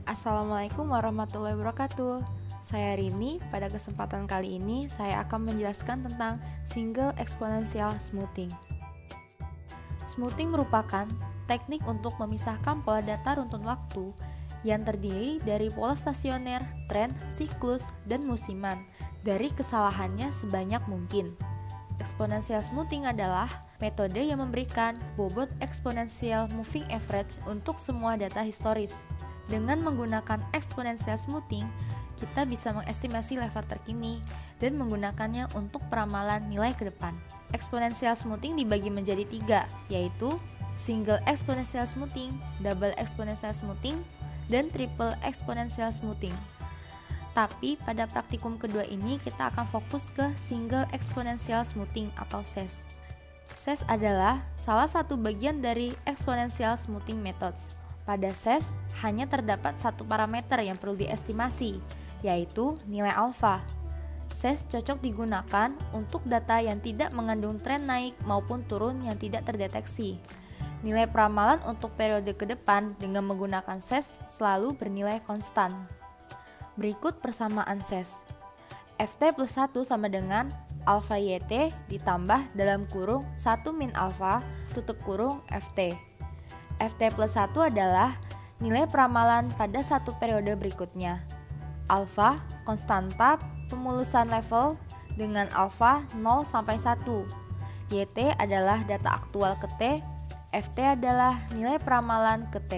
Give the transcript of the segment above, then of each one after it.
Assalamualaikum warahmatullahi wabarakatuh. Saya Rini. Pada kesempatan kali ini saya akan menjelaskan tentang single exponential smoothing. Smoothing merupakan teknik untuk memisahkan pola data runtun waktu yang terdiri dari pola stasioner, tren, siklus, dan musiman dari kesalahannya sebanyak mungkin. Exponential smoothing adalah metode yang memberikan bobot exponential moving average untuk semua data historis. Dengan menggunakan exponential smoothing, kita bisa mengestimasi level terkini dan menggunakannya untuk peramalan nilai ke depan. Exponential smoothing dibagi menjadi 3, yaitu single exponential smoothing, double exponential smoothing, dan triple exponential smoothing. Tapi pada praktikum kedua ini kita akan fokus ke single exponential smoothing atau SES. SES adalah salah satu bagian dari exponential smoothing methods. Pada SES hanya terdapat satu parameter yang perlu diestimasi, yaitu nilai alfa. SES cocok digunakan untuk data yang tidak mengandung tren naik maupun turun yang tidak terdeteksi. Nilai peramalan untuk periode ke depan dengan menggunakan SES selalu bernilai konstan. Berikut persamaan SES. Ft plus 1 sama dengan alfa YT ditambah dalam kurung 1 min alfa tutup kurung Ft. Ft plus 1 adalah nilai peramalan pada satu periode berikutnya. Alfa, konstanta pemulusan level dengan alfa 0 sampai 1. YT adalah data aktual ke T. Ft adalah nilai peramalan ke T.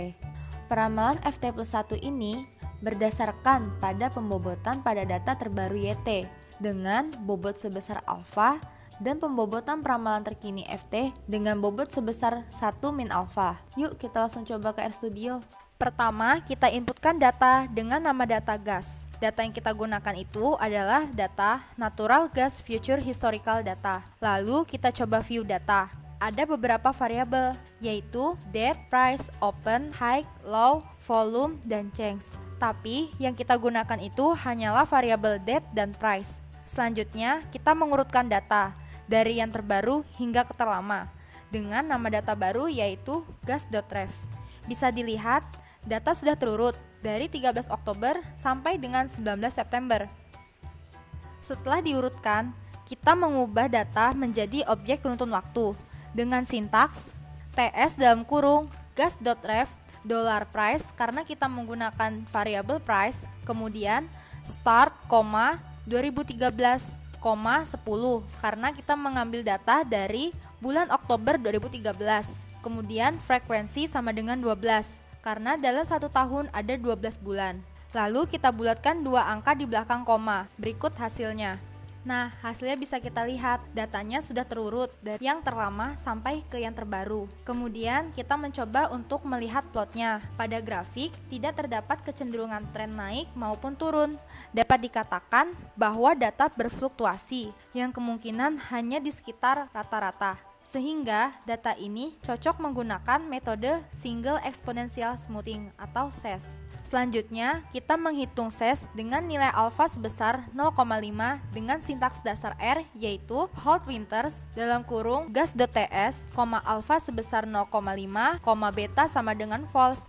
Peramalan Ft plus 1 ini berdasarkan pada pembobotan pada data terbaru YT dengan bobot sebesar alfa dan pembobotan peramalan terkini Ft dengan bobot sebesar 1 min alfa. Yuk kita langsung coba ke RStudio. Pertama, kita inputkan data dengan nama data gas. Data yang kita gunakan itu adalah data natural gas future historical data. Lalu kita coba view data. Ada beberapa variabel, yaitu date, price, open, high, low, volume, dan change. Tapi yang kita gunakan itu hanyalah variabel date dan price. Selanjutnya, kita mengurutkan data dari yang terbaru hingga ke terlama dengan nama data baru yaitu gas.ref. Bisa dilihat, data sudah terurut dari 13 Oktober sampai dengan 19 September. Setelah diurutkan, kita mengubah data menjadi objek runtun waktu dengan sintaks ts dalam kurung gas.ref $price karena kita menggunakan variabel price, kemudian start, 2013, 10 karena kita mengambil data dari bulan Oktober 2013. Kemudian frekuensi sama dengan 12 karena dalam satu tahun ada 12 bulan. Lalu kita bulatkan dua angka di belakang koma. Berikut hasilnya. Nah, hasilnya bisa kita lihat, datanya sudah terurut dari yang terlama sampai ke yang terbaru. Kemudian kita mencoba untuk melihat plotnya. Pada grafik, tidak terdapat kecenderungan tren naik maupun turun. Dapat dikatakan bahwa data berfluktuasi, yang kemungkinan hanya di sekitar rata-rata. Sehingga data ini cocok menggunakan metode single exponential smoothing atau SES. Selanjutnya, kita menghitung SES dengan nilai alfa sebesar 0,5 dengan sintaks dasar R yaitu hold winters dalam kurung gas.ts, alfa sebesar 0,5, beta sama dengan false,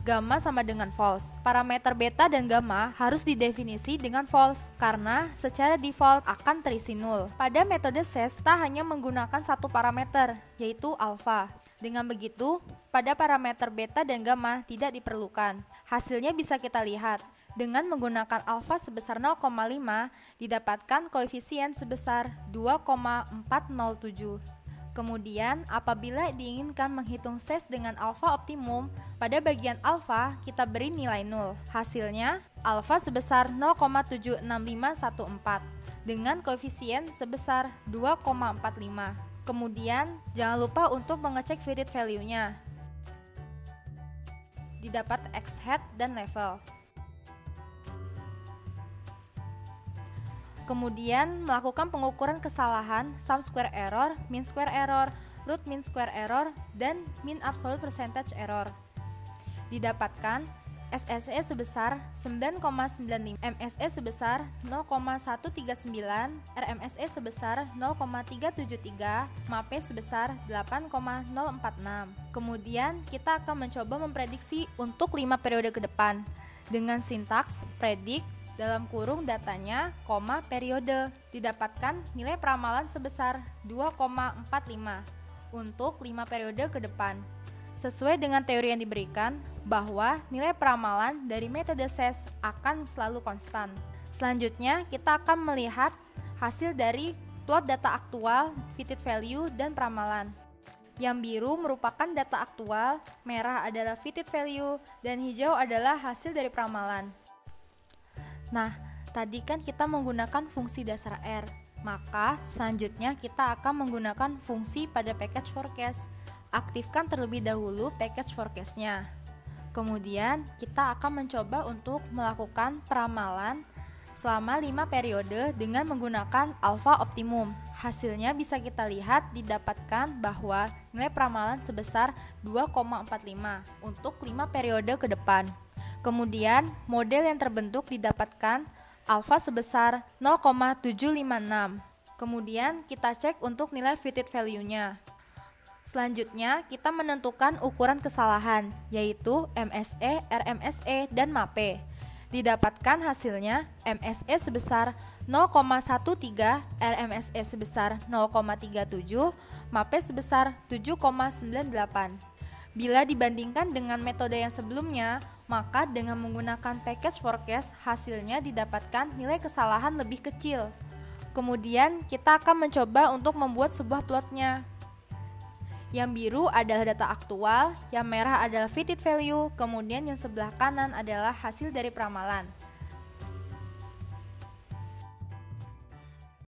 gamma sama dengan false. Parameter beta dan gamma harus didefinisi dengan false karena secara default akan terisi nol. Pada metode SES, kita hanya menggunakan satu parameter yaitu alfa. Dengan begitu, pada parameter beta dan gamma tidak diperlukan. Hasilnya bisa kita lihat. Dengan menggunakan alfa sebesar 0,5, didapatkan koefisien sebesar 2,407. Kemudian, apabila diinginkan menghitung SES dengan alfa optimum, pada bagian alfa kita beri nilai 0. Hasilnya, alfa sebesar 0,76514 dengan koefisien sebesar 2,45. Kemudian, jangan lupa untuk mengecek fitted value-nya. Didapat X-hat dan level. Kemudian, melakukan pengukuran kesalahan sum square error, mean square error, root mean square error, dan mean absolute percentage error. Didapatkan SSE sebesar 9,95, MSE sebesar 0,139, RMSE sebesar 0,373, MAPE sebesar 8,046. Kemudian kita akan mencoba memprediksi untuk 5 periode ke depan. dengan sintaks predict dalam kurung datanya, periode. Didapatkan nilai peramalan sebesar 2,45 untuk 5 periode ke depan. Sesuai dengan teori yang diberikan, bahwa nilai peramalan dari metode SES akan selalu konstan. Selanjutnya, kita akan melihat hasil dari plot data aktual, fitted value, dan peramalan. Yang biru merupakan data aktual, merah adalah fitted value, dan hijau adalah hasil dari peramalan. Nah, tadi kan kita menggunakan fungsi dasar R, maka selanjutnya kita akan menggunakan fungsi pada package forecast. Aktifkan terlebih dahulu package forecast-nya. Kemudian, kita akan mencoba untuk melakukan peramalan selama 5 periode dengan menggunakan alpha optimum. Hasilnya bisa kita lihat didapatkan bahwa nilai peramalan sebesar 2,45 untuk 5 periode ke depan. Kemudian, model yang terbentuk didapatkan alfa sebesar 0,756. Kemudian, kita cek untuk nilai fitted value-nya. Selanjutnya, kita menentukan ukuran kesalahan, yaitu MSE, RMSE, dan MAPE. Didapatkan hasilnya MSE sebesar 0,13, RMSE sebesar 0,37, MAPE sebesar 7,98. Bila dibandingkan dengan metode yang sebelumnya, maka dengan menggunakan package forecast, hasilnya didapatkan nilai kesalahan lebih kecil. Kemudian, kita akan mencoba untuk membuat sebuah plotnya. Yang biru adalah data aktual, yang merah adalah fitted value, kemudian yang sebelah kanan adalah hasil dari peramalan.